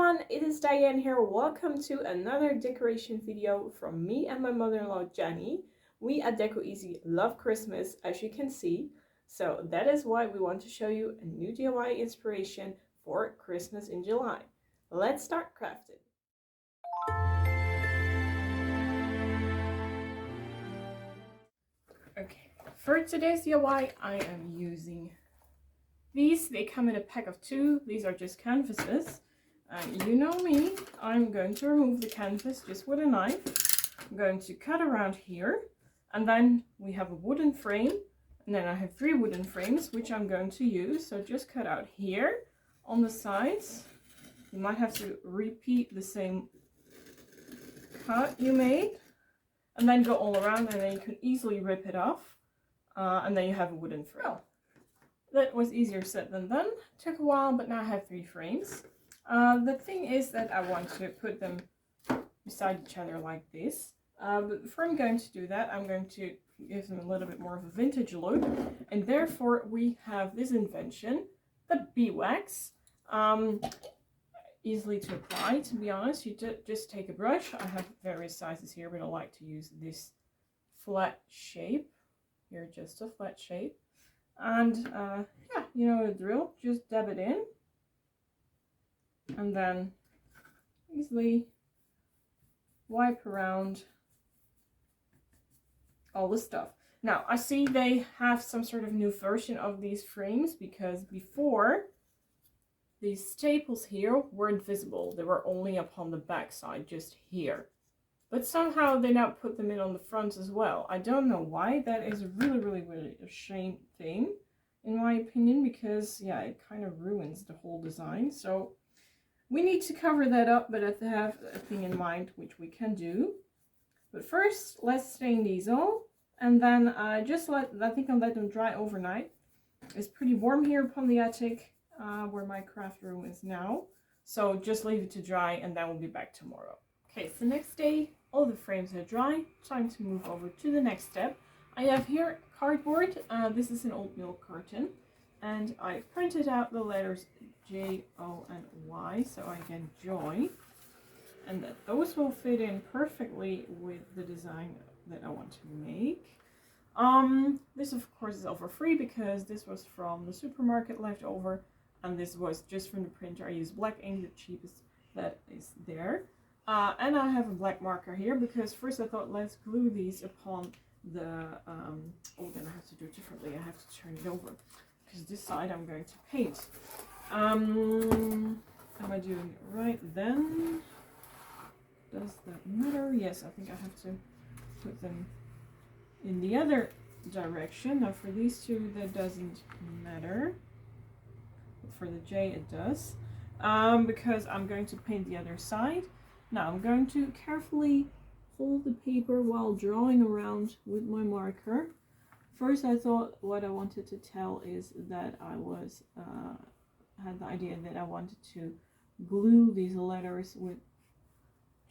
everyone, it is Diane here. Welcome to another decoration video from me and my mother-in-law Jenny. We at decoeasy love Christmas, as you can see, so that is why we want to show you a new DIY inspiration for Christmas in July. Let's start crafting. Okay, for today's DIY I am using these. They come in a pack of 2. These are just canvases. You know me, I'm going to remove the canvas just with a knife. I'm going to cut around here, and then we have a wooden frame, and then I have 3 wooden frames which I'm going to use. So just cut out here on the sides. You might have to repeat the same cut you made, and then go all around, and then you can easily rip it off, and then you have a wooden frame. Oh, that was easier said than done. Took a while, but now I have 3 frames. The thing is that I want to put them beside each other like this. But before I'm going to do that, I'm going to give them a little bit more of a vintage look. And therefore we have this invention, the beeswax. Easily to apply, to be honest. You just take a brush. I have various sizes here, but I like to use this flat shape. Here, just a flat shape. And yeah, you know the drill. Just dab it in. And then easily wipe around all the stuff. Now I see they have some sort of new version of these frames, because before these staples here weren't visible. They were only upon the back side, just here. But somehow they now put them in on the front as well. I don't know why. That is really a shame thing, in my opinion, because yeah, it kind of ruins the whole design. So we need to cover that up, but I have a thing in mind which we can do. But first, let's stain these all, and then I think I'll let them dry overnight. It's pretty warm here upon the attic, where my craft room is now. So just leave it to dry, and then we'll be back tomorrow. Okay, so next day, all the frames are dry. Time to move over to the next step. I have here cardboard. This is an oatmeal carton, and I printed out the letters J, O, and Y, so I get joy, and that those will fit in perfectly with the design that I want to make. This of course is all for free, because this was from the supermarket leftover, and this was just from the printer. I used black ink, the cheapest that is there. And I have a black marker here, because first I thought, let's glue these upon the, oh, then I have to do it differently. I have to turn it over, because this side I'm going to paint. Am I doing it right then? Does that matter? Yes, I think I have to put them in the other direction. Now for these 2 that doesn't matter, but for the J it does, because I'm going to paint the other side. Now I'm going to carefully hold the paper while drawing around with my marker. First I thought what I wanted to tell is that I was had the idea that I wanted to glue these letters with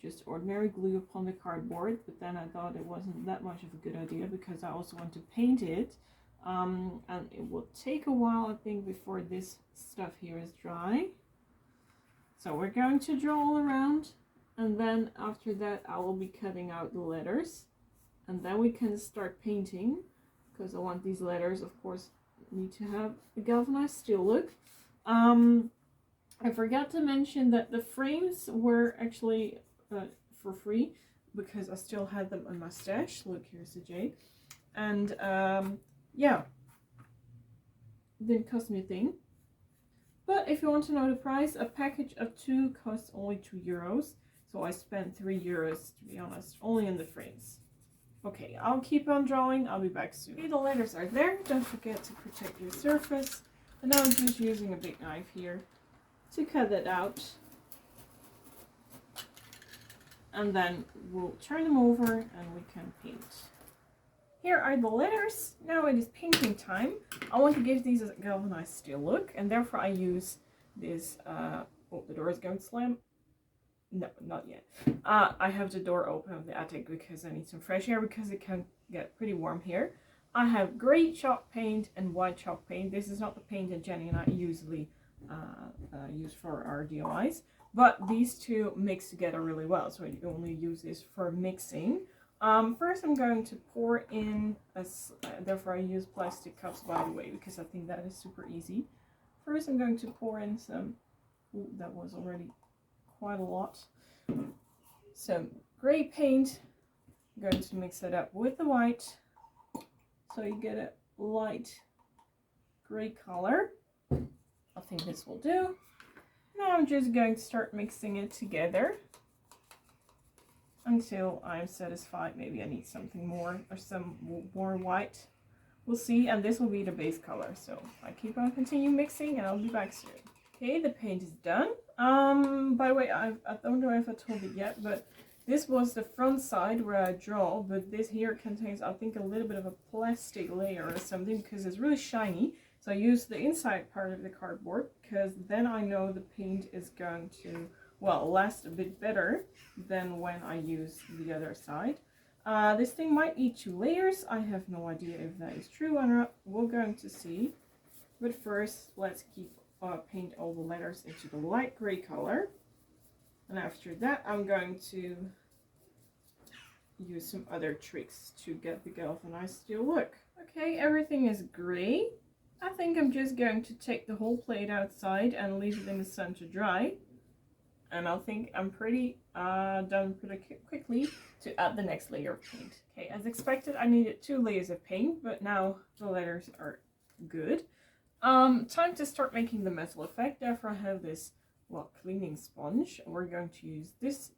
just ordinary glue upon the cardboard, but then I thought it wasn't that much of a good idea, because I also want to paint it, and it will take a while, I think, before this stuff here is dry. So we're going to draw all around, and then after that I will be cutting out the letters, and then we can start painting, because I want these letters, of course, need to have a galvanized steel look. I forgot to mention that the frames were actually for free, because I still had them in my stash. Look, here's the J. And yeah, didn't cost me a thing. But if you want to know the price, a package of 2 costs only €2. So I spent €3, to be honest, only in the frames. Okay, I'll keep on drawing. I'll be back soon. Okay, the letters are there. Don't forget to protect your surface. And now I'm just using a big knife here to cut that out. And then we'll turn them over and we can paint. Here are the letters. Now it is painting time. I want to give these a galvanized steel look, and therefore I use this, oh, the door is going to slam. No, not yet. I have the door open of the attic because I need some fresh air, because it can get pretty warm here. I have gray chalk paint and white chalk paint. This is not the paint that Jenny and I usually use for our DIYs, but these two mix together really well, so I only use this for mixing. First I'm going to pour in, therefore I use plastic cups by the way, because I think that is super easy. First I'm going to pour in some, ooh, that was already quite a lot, some gray paint. I'm going to mix it up with the white, so you get a light gray color. I think this will do. Now I'm just going to start mixing it together until I'm satisfied. Maybe I need something more or some more white. We'll see, and this will be the base color. So I keep on continue mixing and I'll be back soon. Okay, the paint is done. By the way, I don't know if I told it yet, but this was the front side where I draw, but this here contains, I think, a little bit of a plastic layer or something because it's really shiny. So I use the inside part of the cardboard because then I know the paint is going to, well, last a bit better than when I use the other side. This thing might eat 2 layers. I have no idea if that is true or not. We're going to see. But first, let's paint all the letters into the light gray color. And after that, I'm going to use some other tricks to get the galvanized steel look. Okay, everything is gray. I think I'm just going to take the whole plate outside and leave it in the sun to dry. And I think I'm pretty done pretty quickly to add the next layer of paint. Okay, as expected, I needed 2 layers of paint, but now the letters are good. Time to start making the metal effect. Therefore, I have this, well, cleaning sponge. We're going to use this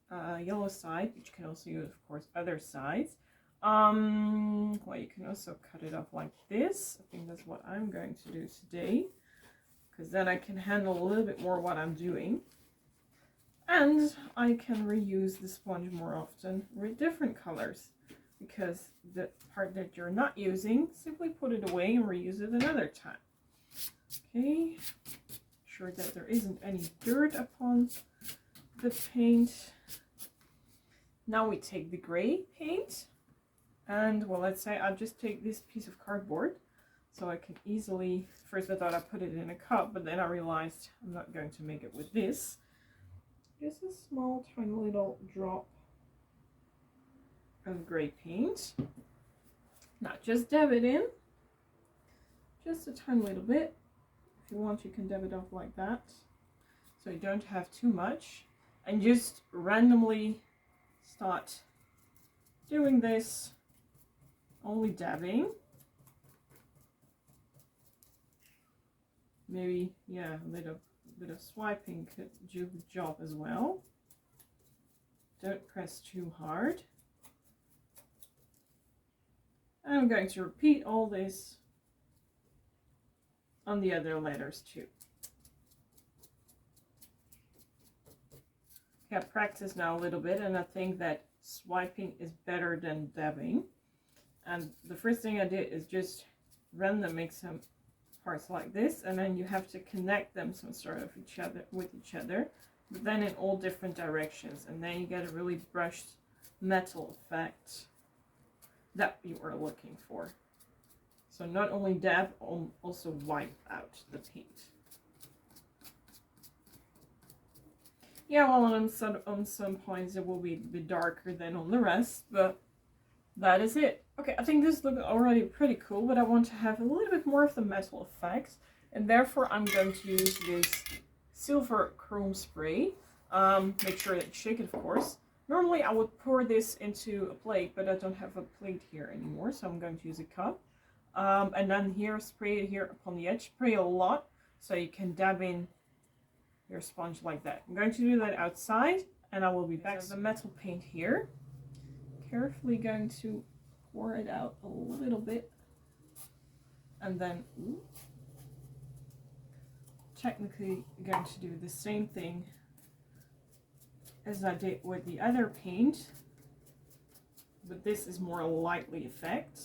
yellow side, which you can also use, of course, other sides. Well, you can also cut it off like this. I think that's what I'm going to do today, because then I can handle a little bit more what I'm doing. And I can reuse the sponge more often with different colors, because the part that you're not using, simply put it away and reuse it another time. Okay, sure that there isn't any dirt upon the paint. Now we take the gray paint and, well, let's say I'll just take this piece of cardboard so I can easily, first I thought I put it in a cup, but then I realized I'm not going to make it with this. Just a small tiny little drop of gray paint. Now just dab it in, just a tiny little bit. If you want, you can dab it off like that, so you don't have too much, and just randomly start doing this, only dabbing. Maybe, yeah, a little bit of swiping could do the job as well. Don't press too hard. I'm going to repeat all this on the other letters too. Okay, I've practiced now a little bit, and I think that swiping is better than dabbing. And the first thing I did is just random make some parts like this, and then you have to connect them some sort of with each other, but then in all different directions, and then you get a really brushed metal effect that you are looking for. So not only dab, also wipe out the paint. Yeah, well, on some points it will be a bit darker than on the rest, but that is it. Okay, I think this looks already pretty cool, but I want to have a little bit more of the metal effect, and therefore I'm going to use this silver chrome spray. Make sure that you shake it, of course. Normally I would pour this into a plate, but I don't have a plate here anymore, so I'm going to use a cup. And then here, spray it here upon the edge. Spray a lot, so you can dab in your sponge like that. I'm going to do that outside, and I will be back. So the metal paint here. Carefully going to pour it out a little bit, and then technically going to do the same thing as I did with the other paint, but this is more lightly effect,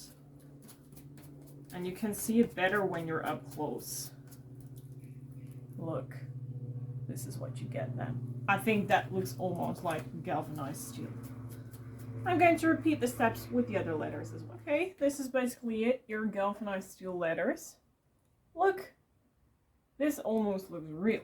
and you can see it better when you're up close. Look, this is what you get then. I think that looks almost like galvanized steel. I'm going to repeat the steps with the other letters as well. Okay, this is basically it, your galvanized steel letters. Look, this almost looks real.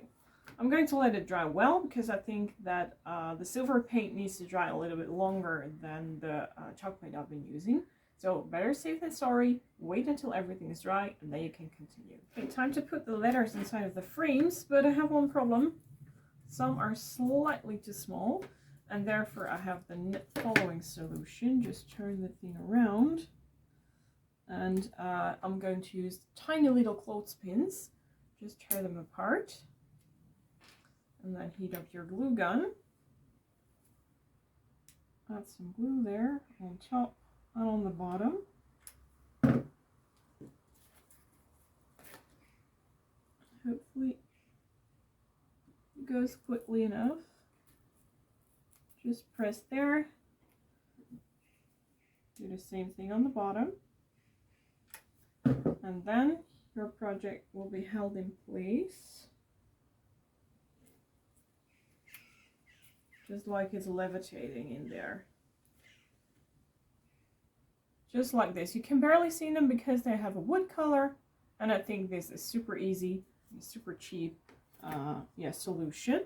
I'm going to let it dry well because I think that the silver paint needs to dry a little bit longer than the chalk paint I've been using. So better safe than sorry, wait until everything is dry and then you can continue. Okay, time to put the letters inside of the frames, but I have one problem. Some are slightly too small and therefore I have the following solution. Just turn the thing around and I'm going to use tiny little clothespins. Just tear them apart and then heat up your glue gun. Add some glue there on top and on the bottom. Hopefully it goes quickly enough. Just press there. Do the same thing on the bottom. And then your project will be held in place. Just like it's levitating in there. Just like this. You can barely see them because they have a wood color, and I think this is super easy and super cheap solution.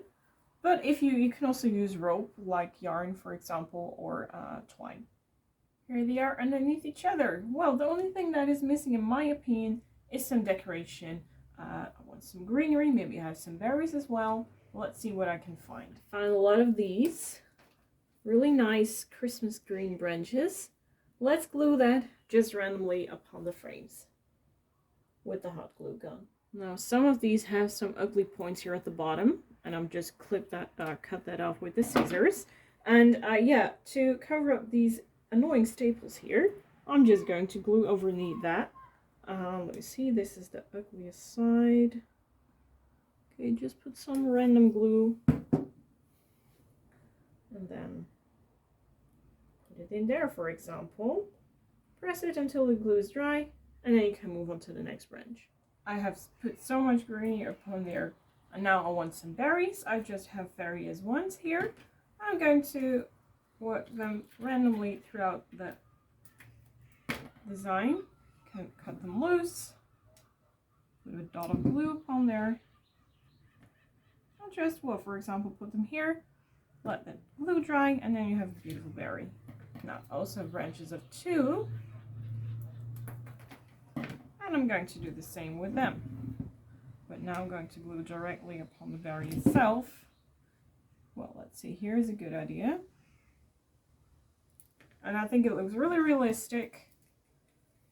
But if you can also use rope like yarn, for example, or twine. Here they are underneath each other. Well, the only thing that is missing in my opinion is some decoration. I want some greenery, maybe I have some berries as well. Let's see what I can find. I found a lot of these really nice Christmas green branches. Let's glue that just randomly upon the frames with the hot glue gun. Now some of these have some ugly points here at the bottom, and I'm just cut that off with the scissors. And yeah, to cover up these annoying staples here, I'm just going to glue underneath that. Let me see, this is the ugliest side. Okay, just put some random glue and then put it in there, for example. Press it until the glue is dry and then you can move on to the next branch. I have put so much green upon there, and now I want some berries. I just have various ones here. I'm going to work them randomly throughout the design. Can cut them loose, put a dot of glue upon there. I'll just, well, for example, put them here, let the glue dry, and then you have a beautiful berry. Now, I also have branches of 2, and I'm going to do the same with them. But now I'm going to glue directly upon the berry itself. Well, let's see, here's a good idea. And I think it looks really realistic.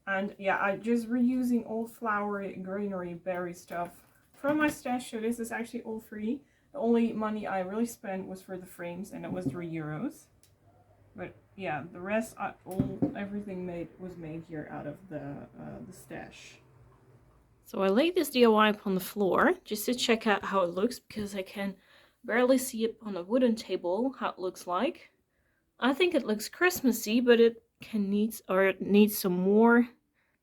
And yeah, I'm just reusing old flowery, greenery, berry stuff from my stash. So this is actually all free. The only money I really spent was for the frames, and it was €3. But yeah, the rest, everything was made here out of the stash. So I laid this DIY upon the floor just to check out how it looks, because I can barely see it on a wooden table how it looks like. I think it looks Christmassy, but it needs some more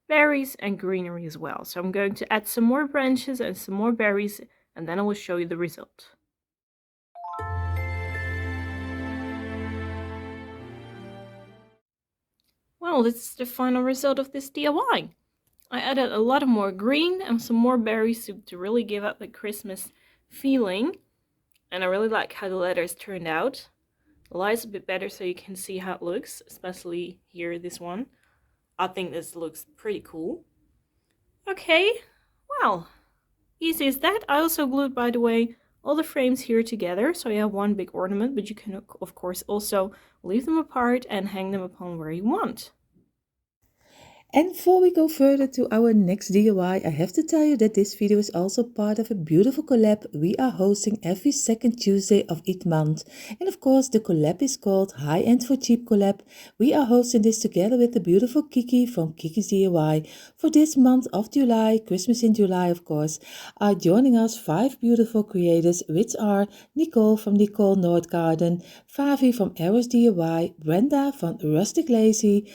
berries and greenery as well. So I'm going to add some more branches and some more berries, and then I will show you the result. Well, this is the final result of this DIY. I added a lot of more green and some more berries to really give up the Christmas feeling. And I really like how the letters turned out. The light's a bit better so you can see how it looks, especially here, this one. I think this looks pretty cool. Okay, well, easy as that. I also glued, by the way, all the frames here together, so you have one big ornament, but you can of course also leave them apart and hang them upon where you want. And before we go further to our next DIY, I have to tell you that this video is also part of a beautiful collab we are hosting every second Tuesday of each month. And of course, the collab is called High End for Cheap Collab. We are hosting this together with the beautiful Kiki from Kiki's DIY. For this month of July, Christmas in July of course, are joining us 5 beautiful creators, which are Nicole from Nicole North Garden, Favi from Eros DIY, Brenda from Rustic Lazy,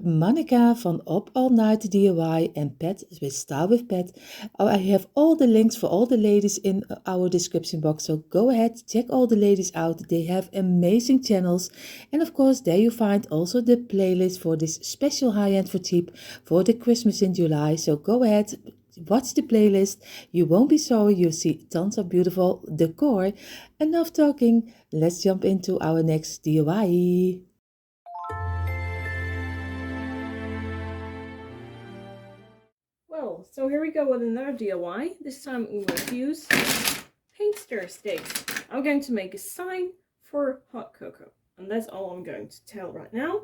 Monica van Up All Night DIY, and Pat with Style with Pat. I have all the links for all the ladies in our description box, so go ahead, check all the ladies out. They have amazing channels, and of course there you find also the playlist for this special High End for Cheap for the Christmas in July. So go ahead, watch the playlist. You won't be sorry, you'll see tons of beautiful decor. Enough talking, let's jump into our next DIY. Well, so here we go with another DIY. This time we will use paint stir sticks. I'm going to make a sign for hot cocoa, and that's all I'm going to tell right now.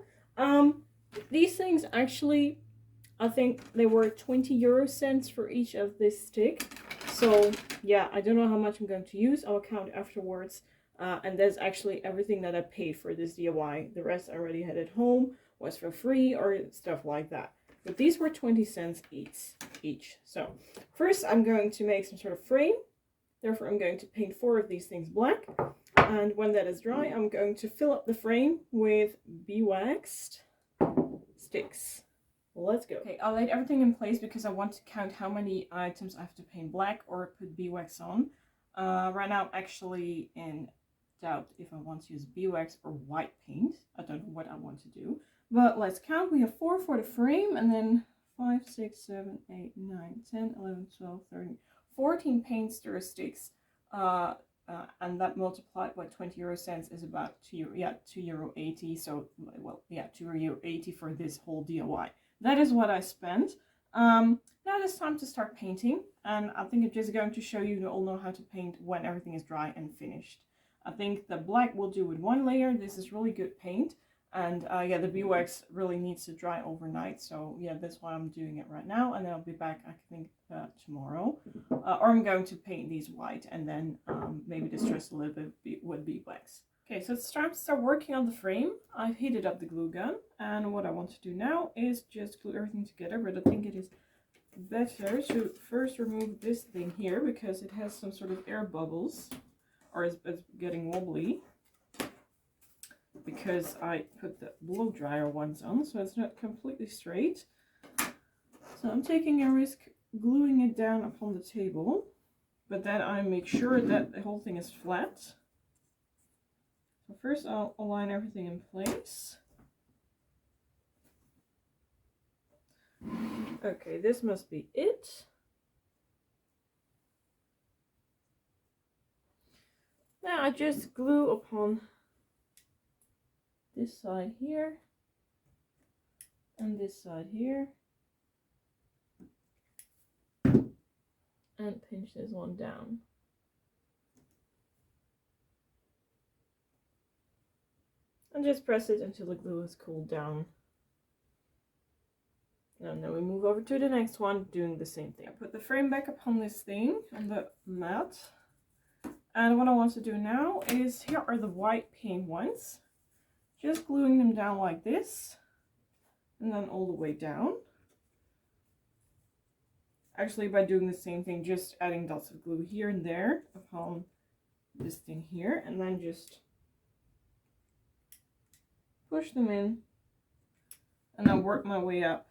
These things actually, I think they were 20 € for each of this stick. So yeah, I don't know how much I'm going to use. I'll count afterwards. And that's actually everything that I paid for this DIY. The rest I already had at home, was for free or stuff like that. But these were 20 cents each. So first I'm going to make some sort of frame. Therefore I'm going to paint 4 of these things black. And when that is dry, I'm going to fill up the frame with beeswaxed sticks. Let's go. Okay, I laid everything in place because I want to count how many items I have to paint black or put beeswax on. Right now I'm actually in doubt if I want to use beeswax or white paint. I don't know what I want to do. But let's count. We have 4 for the frame, and then 5, 6, 7, 8, 9, 10, 11, 12, 13, 14 paint stir sticks. And that multiplied by 20 € is about €2.80. So, well, yeah, €2.80 for this whole DIY. That is what I spent. Now it's time to start painting, and I think I'm just going to show you all know how to paint when everything is dry and finished. I think the black will do with 1 layer. This is really good paint, and yeah, the beeswax really needs to dry overnight. So yeah, that's why I'm doing it right now, and then I'll be back I think tomorrow, or I'm going to paint these white and then maybe distress a little bit with beeswax. Okay, so it's time to start working on the frame. I've heated up the glue gun, and what I want to do now is just glue everything together, but I think it is better to first remove this thing here because it has some sort of air bubbles, or it's getting wobbly because I put the blow dryer ones on, so it's not completely straight. So I'm taking a risk gluing it down upon the table, but then I make sure that the whole thing is flat. So first I'll align everything in place. Okay, this must be it. Now I just glue upon this side here and this side here, and pinch this one down. And just press it until the glue is cooled down. And then we move over to the next one, doing the same thing. I put the frame back upon this thing, on the mat. And what I want to do now is, here are the white paint ones. Just gluing them down like this, and then all the way down. Actually, by doing the same thing, just adding dots of glue here and there upon this thing here, and then just push them in, and then work my way up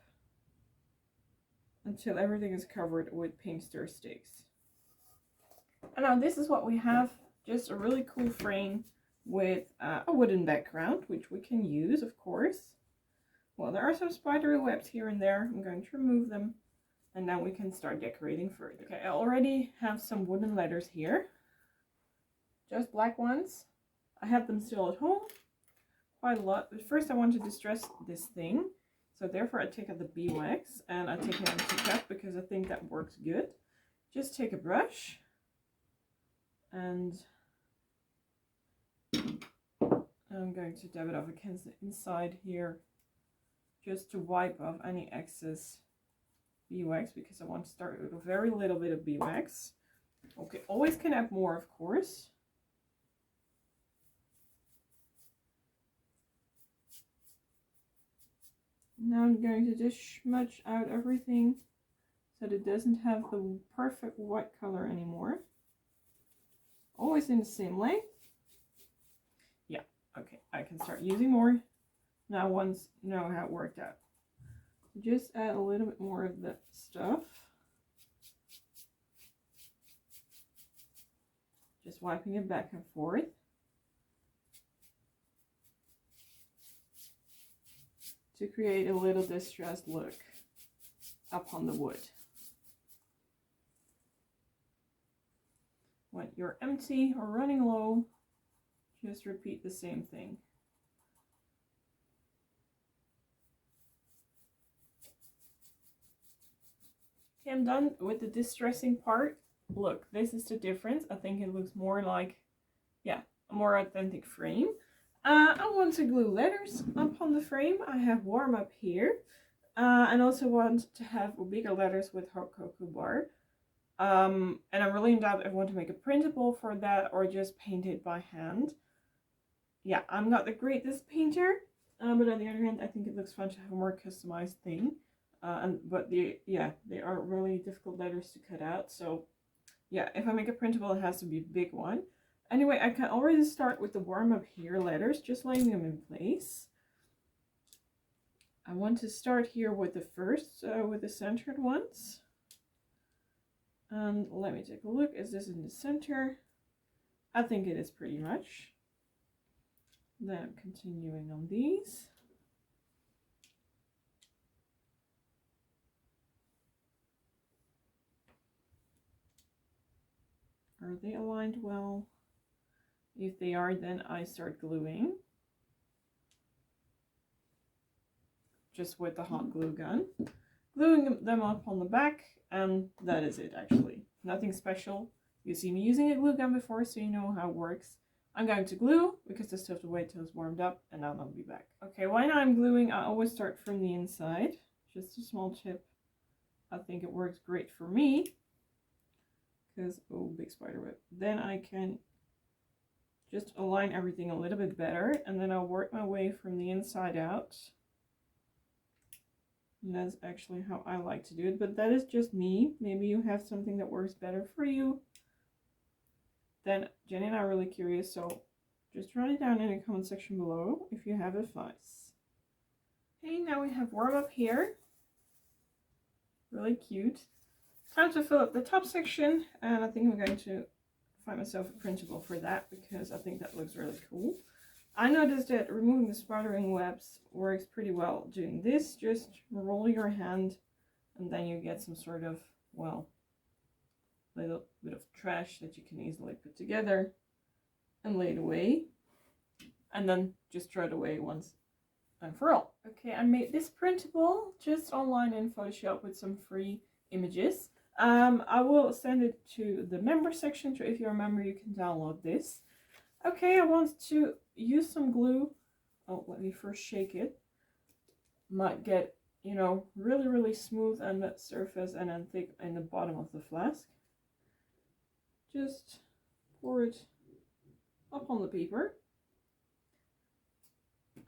until everything is covered with paint stir sticks. And now this is what we have, just a really cool frame with a wooden background, which we can use, of course. Well, there are some spidery webs here and there. I'm going to remove them, and then we can start decorating further. Okay, I already have some wooden letters here, just black ones. I have them still at home, quite a lot, but first I want to distress this thing. So therefore I take out the beeswax and I take an empty cup because I think that works good. Just take a brush and I'm going to dab it off against the inside here just to wipe off any excess beeswax, because I want to start with a very little bit of beeswax. Okay, always can add more, of course. Now I'm going to just smudge out everything so that it doesn't have the perfect white color anymore. Always in the same length. Yeah, okay, I can start using more now once you know how it worked out. Just add a little bit more of the stuff. Just wiping it back and forth. To create a little distressed look upon the wood. when you're empty or running low, just repeat the same thing. Okay, I'm done with the distressing part. Look, this is the difference. I think it looks more like, yeah, a more authentic frame. I want to glue letters up on the frame. I have warm up here. And also want to have bigger letters with hot cocoa bar. And I'm really in doubt if I want to make a printable for that or just paint it by hand. Yeah, I'm not the greatest painter, but on the other hand, I think it looks fun to have a more customized thing. But they are really difficult letters to cut out. So yeah, if I make a printable, it has to be a big one. Anyway, I can already start with the warm up here letters, just laying them in place. I want to start here with the first, with the centered ones. And let me take a look. Is this in the center? I think it is pretty much. Then I'm continuing on these. Are they aligned well? If they are, then I start gluing. Just with the hot glue gun. Gluing them up on the back, and that is it actually. Nothing special. You've seen me using a glue gun before, so you know how it works. I'm going to glue, because I still have to wait till it's warmed up, and then I'll be back. Okay, when I'm gluing, I always start from the inside. Just a small tip. I think it works great for me. Because, oh, big spider web. Then I can just align everything a little bit better, and then I'll work my way from the inside out. And that's actually how I like to do it, but that is just me. Maybe you have something that works better for you. Then Jenny and I are really curious, so just write it down in the comment section below if you have advice. Okay, now we have warm up here. Really cute. Time to fill up the top section, and I think I'm going to find myself a printable for that because I think that looks really cool. I noticed that removing the spidering webs works pretty well doing this. Just roll your hand and then you get some sort of, well, little bit of trash that you can easily put together and lay it away. And then just throw it away once and for all. Okay, I made this printable just online in Photoshop with some free images. I will send it to the member section, so if you're a member you can download this. Okay, I want to use some glue. Oh, let me first shake it. Might get, you know, really smooth on that surface and then thick in the bottom of the flask. Just pour it up on the paper.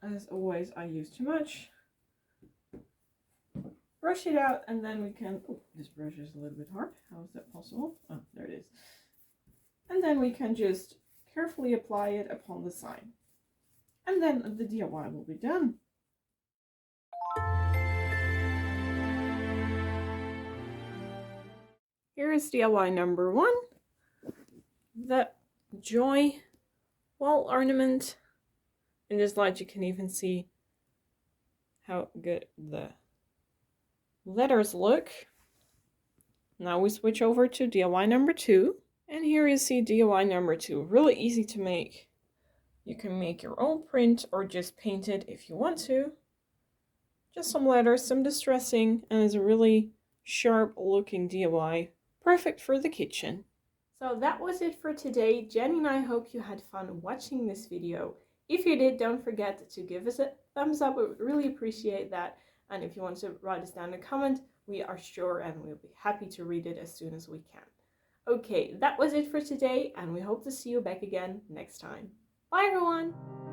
As always, I use too much. Brush it out and then we can, oh, this brush is a little bit hard. How is that possible? Oh, there it is. And then we can just carefully apply it upon the sign. And then the DIY will be done. Here is DIY number 1. The Joy wall ornament. In this light you can even see how good the letters look. Now we switch over to DIY number 2. And here you see DIY number 2. Really easy to make. You can make your own print or just paint it if you want to. Just some letters, some distressing, and it's a really sharp looking DIY. Perfect for the kitchen. So that was it for today. Jenny and I hope you had fun watching this video. If you did, don't forget to give us a thumbs up. We would really appreciate that. And if you want to write us down a comment, we are sure and we'll be happy to read it as soon as we can. Okay, that was it for today, and we hope to see you back again next time. Bye everyone!